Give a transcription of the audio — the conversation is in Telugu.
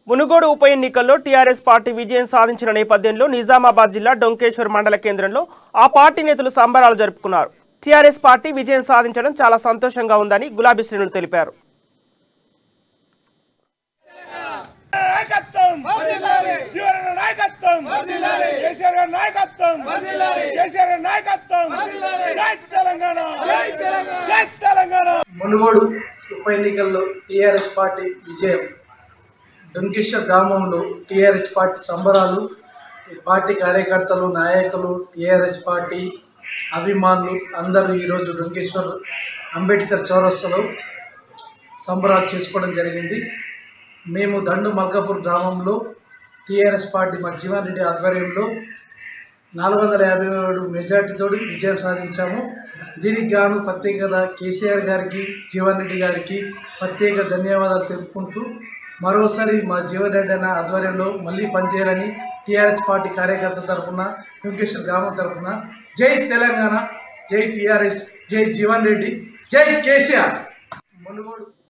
మునుగోడు ఉప ఎన్నికల్లో టీఆర్ఎస్ పార్టీ విజయం సాధించిన నేపథ్యంలో నిజామాబాద్ జిల్లా డొంకేశ్వర్ మండల కేంద్రంలో ఆ పార్టీ నేతలు సంబరాలు జరుపుకున్నారు. టీఆర్ఎస్ పార్టీ విజయం సాధించడం చాలా సంతోషంగా ఉందని గులాబీ శ్రేణులు తెలిపారు. మునుగోడు ఉప ఎన్నికల్లో టీఆర్ఎస్ పార్టీ విజయం. డొంకేశ్వర్ గ్రామంలో టీఆర్ఎస్ పార్టీ సంబరాలు. పార్టీ కార్యకర్తలు, నాయకులు, టీఆర్ఎస్ పార్టీ అభిమానులు అందరూ ఈరోజు డొంకేశ్వర్ అంబేద్కర్ చౌరస్తాలో సంబరాలు చేసుకోవడం జరిగింది. మేము దండు మల్కాపూర్ గ్రామంలో టీఆర్ఎస్ పార్టీ మా జీవన్ రెడ్డి ఆధ్వర్యంలో 457 మెజార్టీతో విజయం సాధించాము. దీనికి గాను ప్రత్యేకత కేసీఆర్ గారికి, జీవన్ రెడ్డి గారికి ప్రత్యేక ధన్యవాదాలు తెలుపుకుంటూ మరోసారి మా జీవన్ రెడ్డి అన్న ఆధ్వర్యంలో మళ్ళీ పనిచేయాలని టీఆర్ఎస్ పార్టీ కార్యకర్తల తరఫున, డొంకేశ్వర్ గ్రామం తరఫున జై తెలంగాణ, జై టీఆర్ఎస్, జై జీవన్ రెడ్డి, జై కేసీఆర్. మునుగోడు